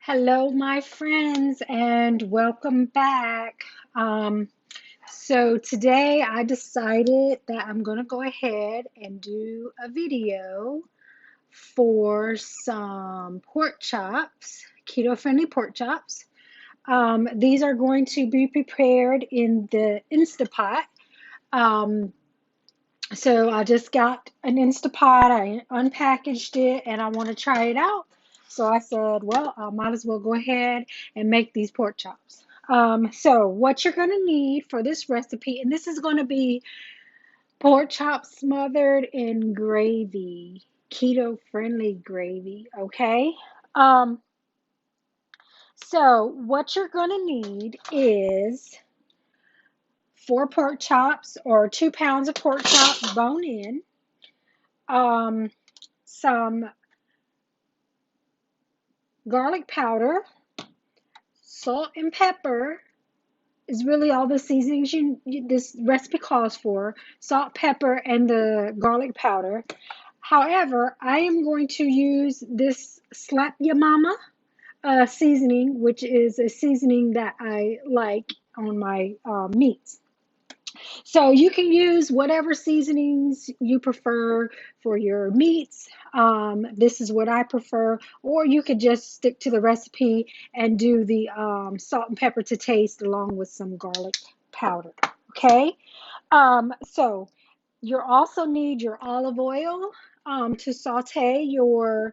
Hello, my friends, and welcome back. Um, so today I decided that I'm going to go ahead and do a video for some pork chops, keto-friendly pork chops. These are going to be prepared in the Instapot. Um, so I just got an Instapot, I unpackaged it, and I want to try it out. So I said, well, I might as well go ahead and make these pork chops. So what you're going to need for this recipe, and this is going to be pork chops smothered in gravy, keto-friendly gravy, okay? Um, so what you're going to need is 4 pork chops or 2 pounds of pork chops bone in. Um, some garlic powder, salt and pepper is really all the seasonings this recipe calls for. Salt, pepper, and the garlic powder. However, I am going to use this Slap Ya Mama seasoning, which is a seasoning that I like on my meats. So you can use whatever seasonings you prefer for your meats. This is what I prefer, or you could just stick to the recipe and do the salt and pepper to taste along with some garlic powder. Okay, so you also need your olive oil to saute your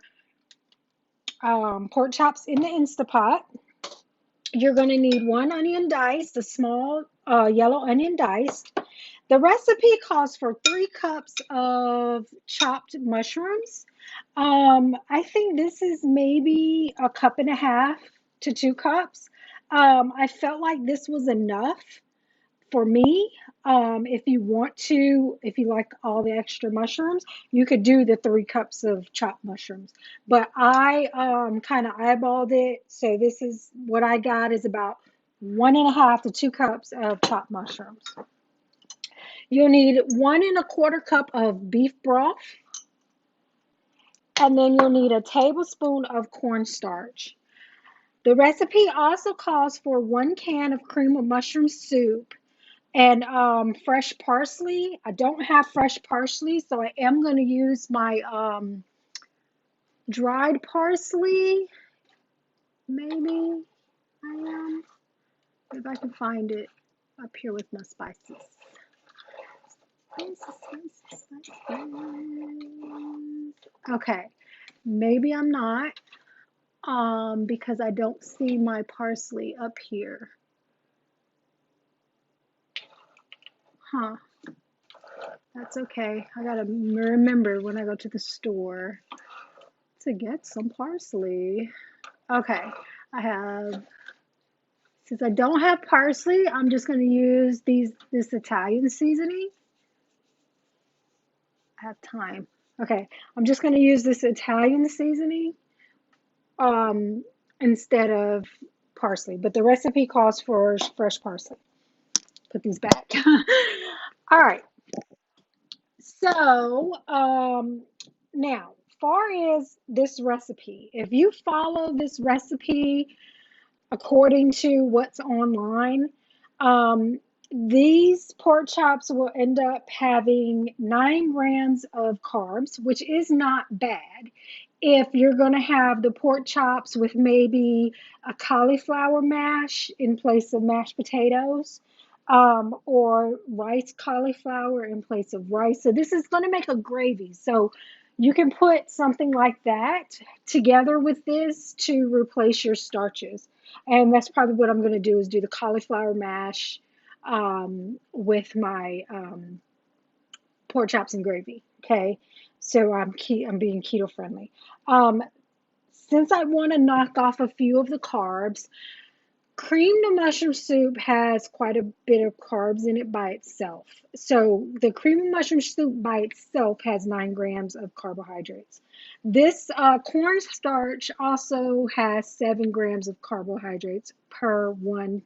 pork chops in the Instapot. You're going to need 1 onion diced, a small yellow onion diced. The recipe calls for 3 cups of chopped mushrooms. I think this is maybe a cup and a half to 2 cups. I felt like this was enough for me. If you like all the extra mushrooms, you could do the 3 cups of chopped mushrooms. But I kind of eyeballed it, so this is what I got is about 1.5 to 2 cups of chopped mushrooms. You'll need 1 1/4 cup of beef broth, and then you'll need a tablespoon of cornstarch. The recipe also calls for 1 can of cream of mushroom soup and fresh parsley. I don't have fresh parsley, so I am going to use my dried parsley. Maybe I am. If I can find it up here with my spices. Okay, maybe I'm not because I don't see my parsley up here. Huh, that's okay. I gotta remember when I go to the store to get some parsley. Okay, I have, since I don't have parsley, I'm just gonna use this Italian seasoning. I have time. Okay, I'm just gonna use this Italian seasoning um, instead of parsley, but the recipe calls for fresh parsley. Put these back. All right. So now, far as this recipe, if you follow this recipe according to what's online, um, these pork chops will end up having 9 grams of carbs, which is not bad. If you're going to have the pork chops with maybe a cauliflower mash in place of mashed potatoes, or rice cauliflower in place of rice. So this is going to make a gravy. So you can put something like that together with this to replace your starches. And that's probably what I'm going to do is do the cauliflower mash with my pork chops and gravy. Okay, so I'm being keto friendly. Um, since I want to knock off a few of the carbs, cream of mushroom soup has quite a bit of carbs in it by itself. So the cream of mushroom soup by itself has 9 grams of carbohydrates. This cornstarch also has 7 grams of carbohydrates per 1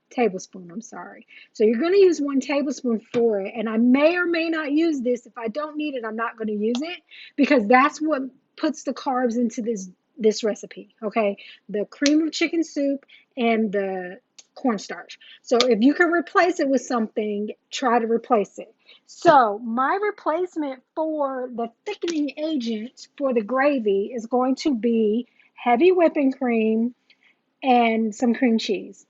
tablespoon. I'm sorry. So you're going to use 1 tablespoon for it. And I may or may not use this. If I don't need it, I'm not going to use it because that's what puts the carbs into this this recipe, okay? The cream of chicken soup and the cornstarch. So if you can replace it with something, try to replace it. So my replacement for the thickening agent for the gravy is going to be heavy whipping cream and some cream cheese.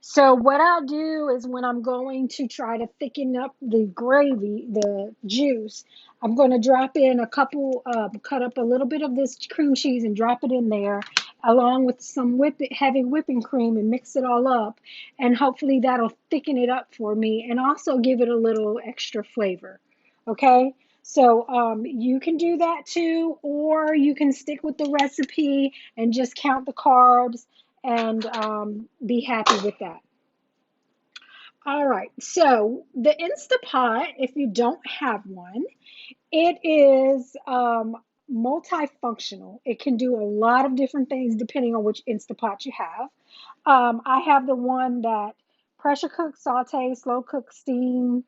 So what I'll do is when I'm going to try to thicken up the gravy, the juice, I'm going to drop in a couple, cut up a little bit of this cream cheese and drop it in there along with some heavy whipping cream and mix it all up. And hopefully that'll thicken it up for me and also give it a little extra flavor. Okay? So you can do that too, or you can stick with the recipe and just count the carbs and be happy with that. All right, so the Instapot, if you don't have one, it is multifunctional. It can do a lot of different things depending on which Instapot you have. I have the one that pressure cook, saute, slow cook, steam,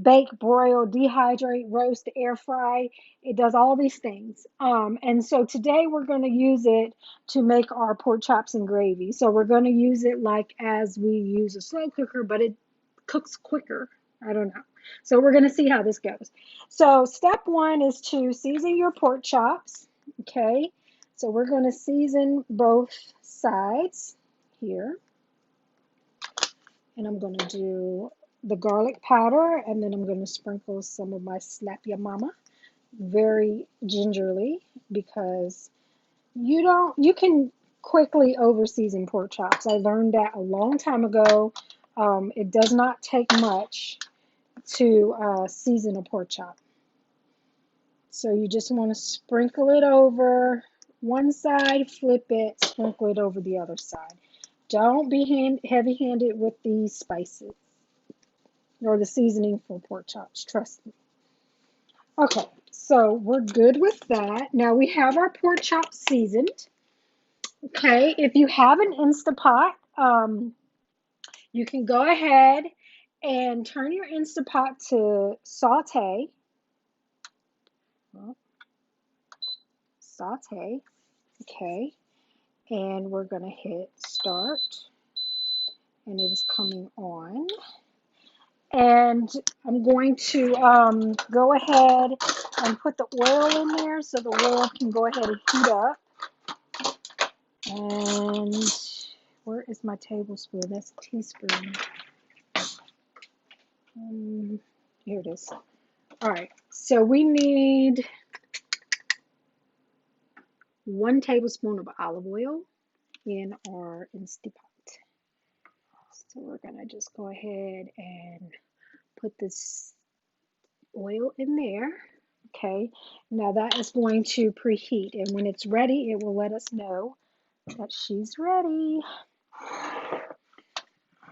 bake, broil, dehydrate, roast, air fry. It does all these things. And so today we're going to use it to make our pork chops and gravy. So we're going to use it like as we use a slow cooker, but it cooks quicker. I don't know. So we're going to see how this goes. So step one is to season your pork chops. Okay. So we're going to season both sides here. And I'm going to do the garlic powder, and then I'm going to sprinkle some of my slap ya mama very gingerly, because you can quickly over season pork chops. I learned that a long time ago. It does not take much to season a pork chop. So you just want to sprinkle it over one side, flip it, sprinkle it over the other side. Don't be heavy-handed with the spices or the seasoning for pork chops, trust me. Okay, so we're good with that. Now we have our pork chops seasoned. Okay, if you have an Instapot, you can go ahead and turn your Instapot to saute. Well, saute, okay, and we're going to hit start, and it is coming on. And I'm going to go ahead and put the oil in there so the oil can go ahead and heat up. And where is my tablespoon? That's a teaspoon. Here it is. All right, so we need 1 tablespoon of olive oil in our Instapot. So we're gonna just go ahead and put this oil in there. Okay, now that is going to preheat, and when it's ready, it will let us know that she's ready. All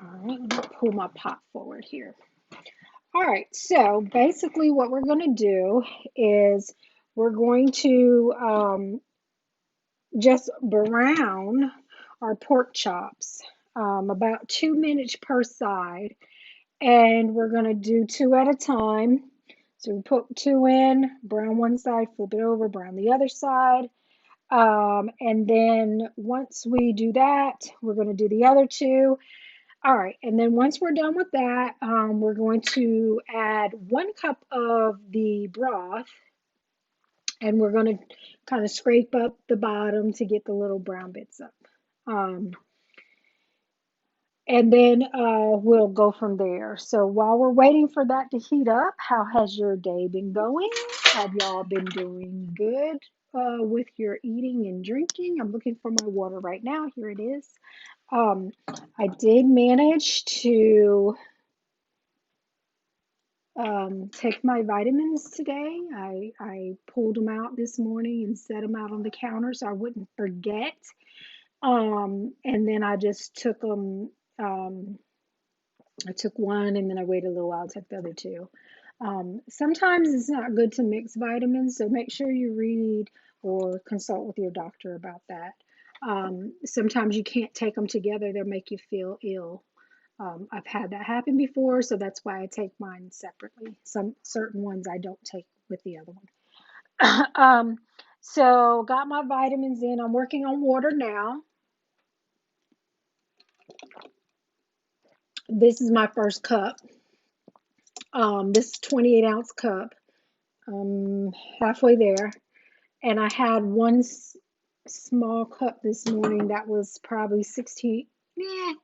right, let me pull my pot forward here. All right, so basically what we're going to do is we're going to just brown our pork chops about 2 minutes per side, and we're going to do 2 at a time. So we put 2 in, brown one side, flip it over, brown the other side. And then once we do that, we're going to do the other 2. All right, and then once we're done with that, we're going to add 1 cup of the broth, and we're going to kind of scrape up the bottom to get the little brown bits up. And then we'll go from there. So while we're waiting for that to heat up, how has your day been going? Have y'all been doing good with your eating and drinking? I'm looking for my water right now. Here it is. I did manage to take my vitamins today. I pulled them out this morning and set them out on the counter so I wouldn't forget. And then I just took them. I took 1 and then I waited a little while to take the other 2. Sometimes it's not good to mix vitamins, so make sure you read or consult with your doctor about that. Sometimes you can't take them together, they'll make you feel ill. I've had that happen before, so that's why I take mine separately. Some certain ones I don't take with the other one. So got my vitamins in. I'm working on water now. This is my first cup. This 28-ounce cup. Halfway there. And I had one small cup this morning that was probably 16.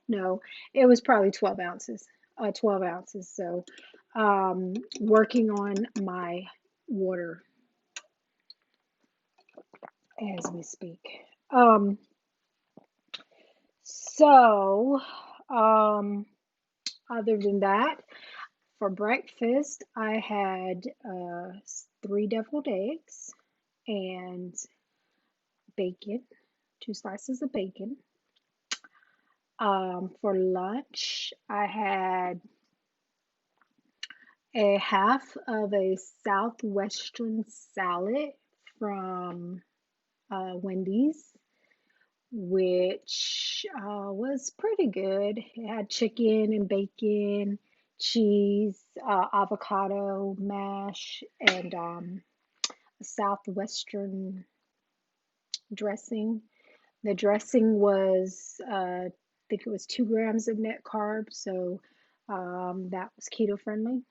No, it was probably 12 ounces. 12 ounces. So, working on my water as we speak. Um, so, um, other than that, for breakfast, I had three deviled eggs and bacon, two slices of bacon. For lunch, I had a half of a southwestern salad from Wendy's, which was pretty good. It had chicken and bacon, cheese, avocado mash, and a southwestern dressing. The dressing was, I think it was 2 grams of net carbs, so that was keto friendly.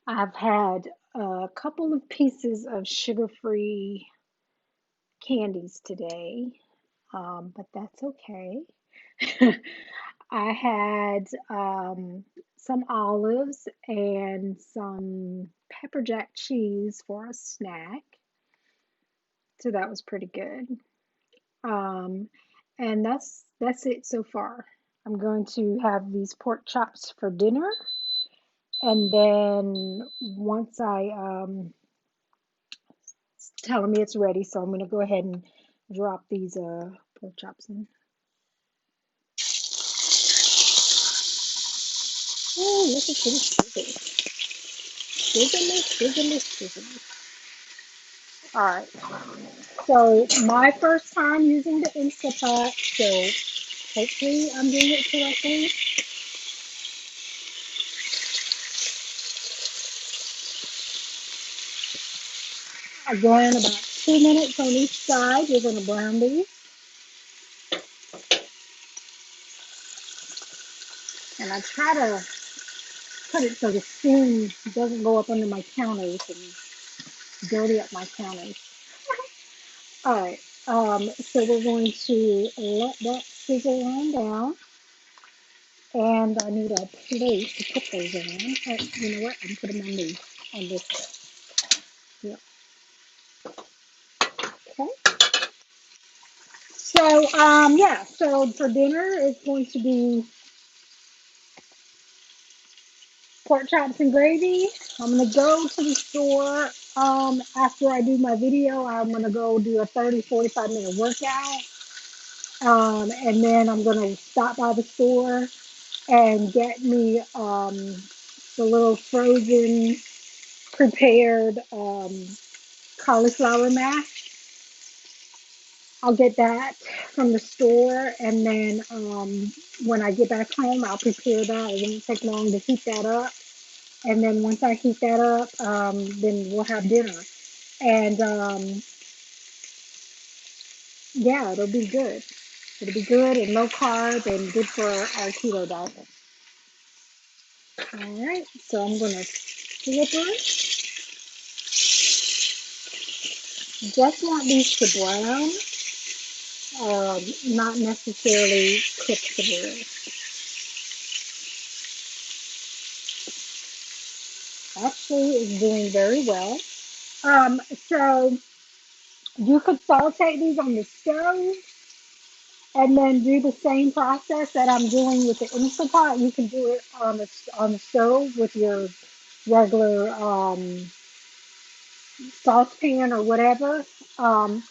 I've had a couple of pieces of sugar-free candies today, but that's okay. I had some olives and some pepper jack cheese for a snack, so that was pretty good. Um, and that's it so far. I'm going to have these pork chops for dinner, and then once I it's telling me it's ready, so I'm going to go ahead and drop these pork chops in. Oh, look at this sizzle, sizzle, sizzle, sizzle. All right. So my first time using the Instapot, so hopefully I'm doing it correctly. Again, about 2 minutes on each side. You're going to brown these. And I try to put it so the steam doesn't go up under my counters and dirty up my counters. All right. So we're going to let that sizzle on down. And I need a plate to put those on. You know what? I'm put them on this. Yep. Okay. So yeah. So for dinner, it's going to be pork chops and gravy. I'm gonna go to the store after I do my video. I'm gonna go do a 30-45 minute workout. And then I'm gonna stop by the store and get me the little frozen prepared cauliflower mash. I'll get that from the store, and then when I get back home, I'll prepare that. It won't take long to heat that up. And then once I heat that up, then we'll have dinner. And yeah, it'll be good. It'll be good and low carb and good for our keto diet. All right, so I'm gonna flip it. Just want these to brown, not necessarily cook through. Actually, it's doing very well. So you could saute these on the stove and then do the same process that I'm doing with the Instapot. You can do it on the stove with your regular saucepan or whatever. Um,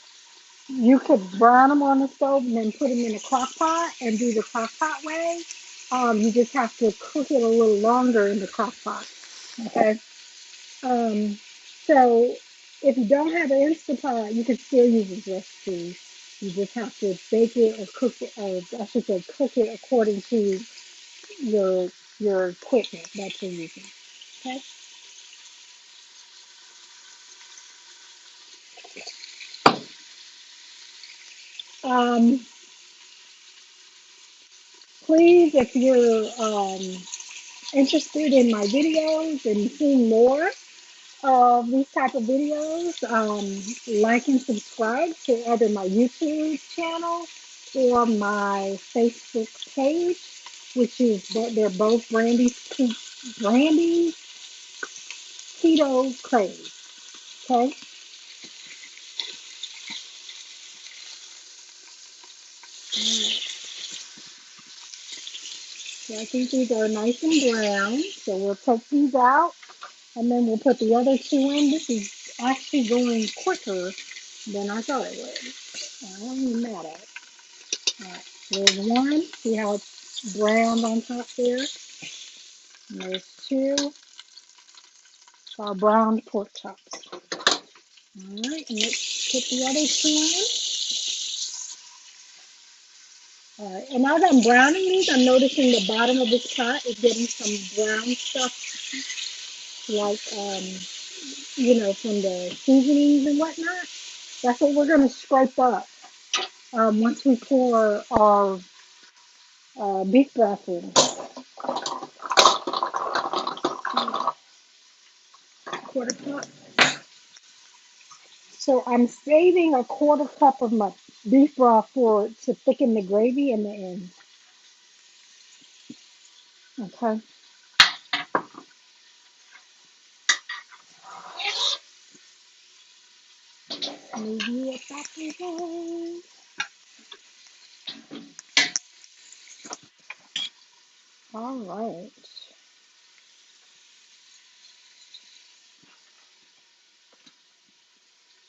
you could brown them on the stove and then put them in a crock pot and do the crock pot way. You just have to cook it a little longer in the crock pot. Okay. Um, so if you don't have an Instapot, you can still use this recipe. You just have to bake it or cook it, or I should say cook it according to your your equipment that you're using. Okay. Um, Please, if you're interested in my videos and seeing more of these type of videos, like and subscribe to either my YouTube channel or my Facebook page, which is they're both Brandy's Keto Craze. Okay. So I think these are nice and brown. So we'll take these out and then we'll put the other two in. This is actually going quicker than I thought it would. I'm even mad at it. All right, there's one. See how it's browned on top there? And there's two. Our browned pork chops. All right, and let's put the other two in. All right, and as I'm browning these, I'm noticing the bottom of this pot is getting some brown stuff, like from the seasonings and whatnot. That's what we're gonna scrape up once we pour our beef broth in. Quarter cup. So I'm saving a quarter cup of my beef broth for to thicken the gravy in the end. Okay. Move you up that way. All right.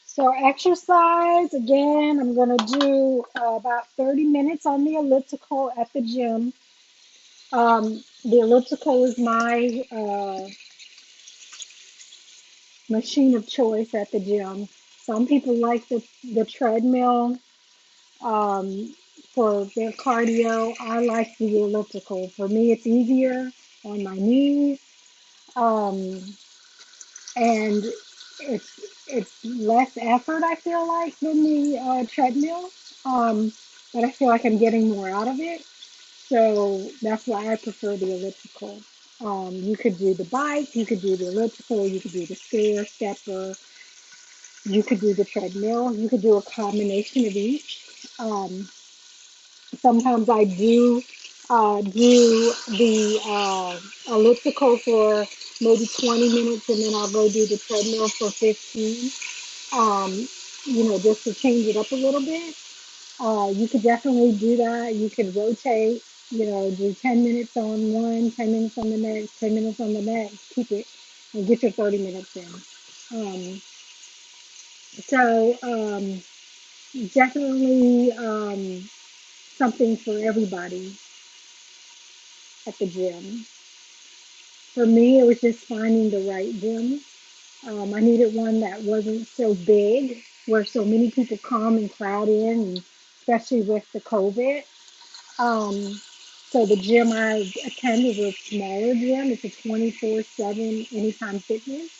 So exercise again. I'm gonna do about 30 minutes on the elliptical at the gym. The elliptical is my machine of choice at the gym. Some people like the treadmill um, for their cardio. I like the elliptical. For me, it's easier on my knees, um, and it's less effort. I feel like than the treadmill, but I feel like I'm getting more out of it. So that's why I prefer the elliptical. You could do the bike, you could do the elliptical, you could do the stair stepper, you could do the treadmill, you could do a combination of each. Sometimes I do the elliptical for maybe 20 minutes and then I'll go do the treadmill for 15, um, just to change it up a little bit. You could definitely do that. You could rotate, do 10 minutes on one, 10 minutes on the next, 10 minutes on the next, keep it and get your 30 minutes in. So definitely something for everybody at the gym. For me, it was just finding the right gym. I needed one that wasn't so big, where so many people come and crowd in, and especially with the COVID. Um, so the gym I attend is a smaller gym. It's a 24/7 anytime fitness.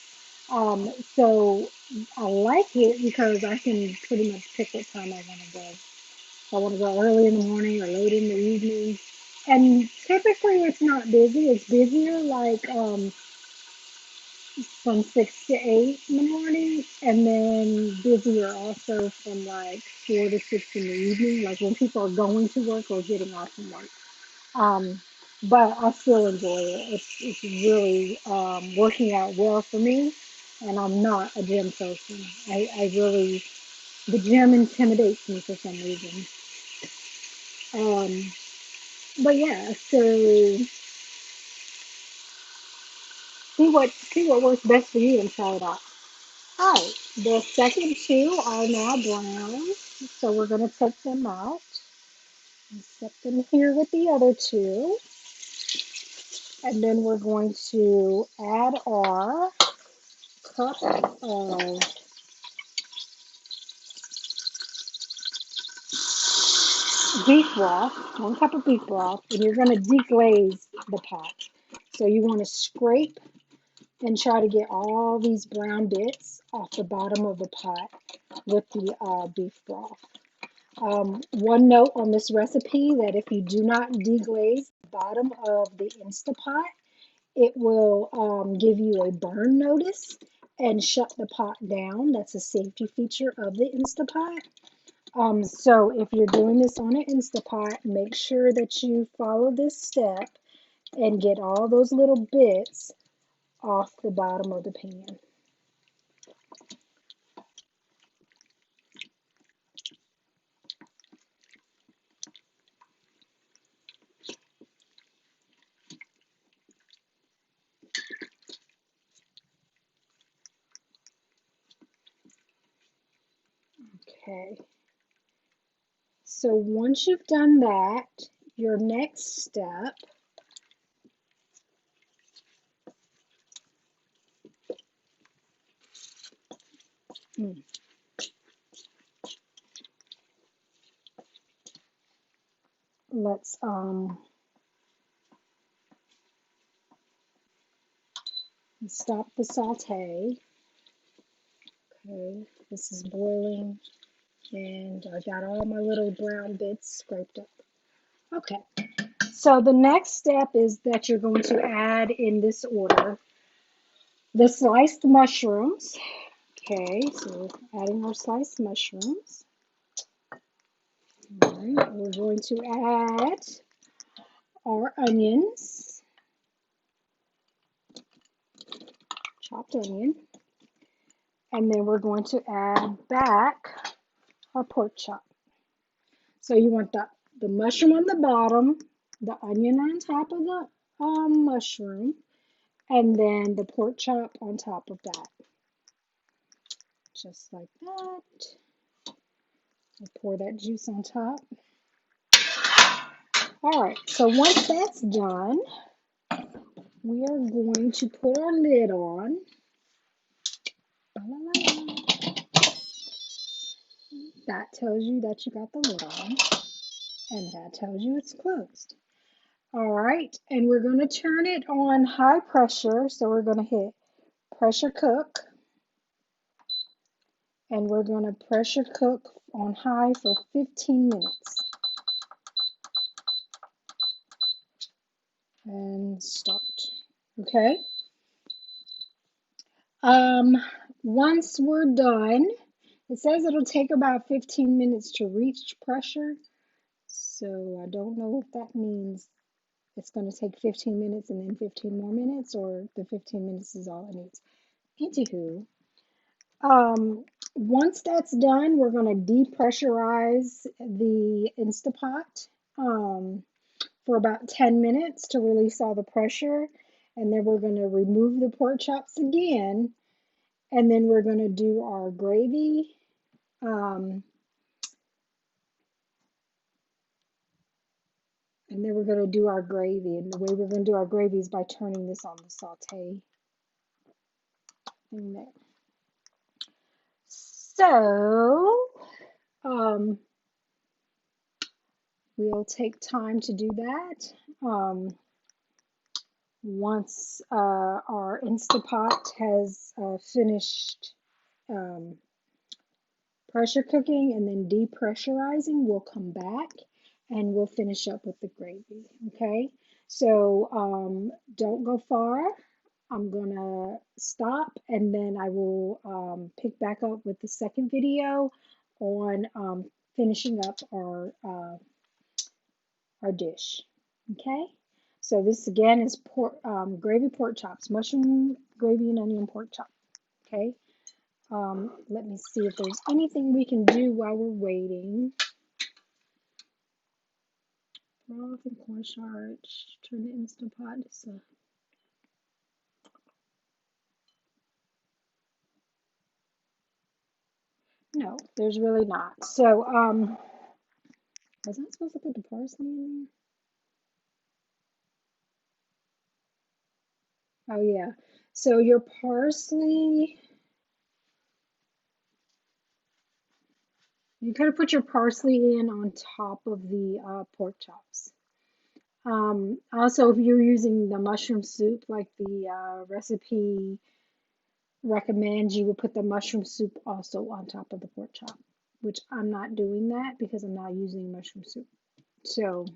So I like it because I can pretty much pick what time I want to go. I want to go early in the morning or late in the evening. And typically it's not busy. It's busier like from 6 to 8 in the morning, and then busier also from like 4 to 6 in the evening, like when people are going to work or getting off from work. Um, but I still enjoy it. It's really working out well for me, and I'm not a gym person. I really the gym intimidates me for some reason. Um, but yeah, so see what works best for you and try it out. All right, the second two are now brown, so we're going to take them out and set them here with the other two. And then we're going to add our cup of beef broth, 1 cup of beef broth, and you're going to deglaze the pot. So you want to scrape and try to get all these brown bits off the bottom of the pot with the beef broth. One note on this recipe that if you do not deglaze the bottom of the Instapot, it will give you a burn notice and shut the pot down. That's a safety feature of the Instapot. So if you're doing this on an Instapot, make sure that you follow this step and get all those little bits off the bottom of the pan. Okay. So once you've done that, your next step, hmm, let's stop the saute. Okay, this is boiling and I got all my little brown bits scraped up. Okay, so the next step is that you're going to add in this order the sliced mushrooms. Okay, so we're adding our sliced mushrooms. All right, we're going to add our onions, chopped onion, and then we're going to add back our pork chop. So you want the mushroom on the bottom, the onion on top of the mushroom, and then the pork chop on top of that. Just like that. I'll pour that juice on top. All right, so once that's done, we are going to put our lid on. That tells you that you got the lid on, and that tells you it's closed. All right, and we're going to turn it on high pressure. So we're going to hit pressure cook, and we're going to pressure cook on high for 15 minutes. And start. Okay. Once we're done, it says it'll take about 15 minutes to reach pressure. So I don't know if that means it's going to take 15 minutes and then 15 more minutes, or the 15 minutes is all it needs. Anywho, once that's done, we're going to depressurize the Instapot for about 10 minutes to release all the pressure. And then we're going to remove the pork chops again. And then we're going to do our gravy. And then we're going to do our gravy. And the way we're going to do our gravy is by turning this on the saute thing there. So, we'll take time to do that. Once our Instapot has finished pressure cooking and then depressurizing, we'll come back and we'll finish up with the gravy. Okay, so don't go far. I'm gonna stop and then I will pick back up with the second video on finishing up our dish. Okay, so this again is gravy pork chops, mushroom gravy and onion pork chop. Okay, let me see if there's anything we can do while we're waiting. Broth and cornstarch, turn the Instant Pot. So no, there's really not. So was I supposed to put the parsley in there? Oh yeah. So your parsley, you could have put your parsley in on top of the pork chops. Also, if you're using the mushroom soup, like the recipe recommends, you would put the mushroom soup also on top of the pork chop. which I'm not doing that because I'm not using mushroom soup. So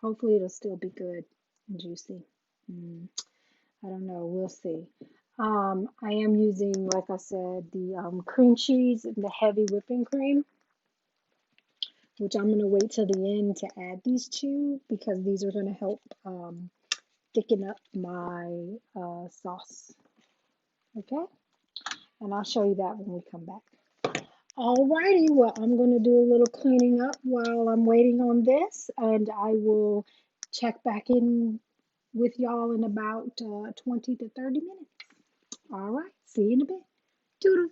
hopefully it'll still be good and juicy. Mm, I don't know. We'll see. I am using, like I said, the cream cheese and the heavy whipping cream, which I'm going to wait till the end to add these two because these are going to help thicken up my sauce. Okay? And I'll show you that when we come back. Alrighty, well, I'm going to do a little cleaning up while I'm waiting on this, and I will check back in with y'all in about 20 to 30 minutes. All right, see you in a bit. Toodles.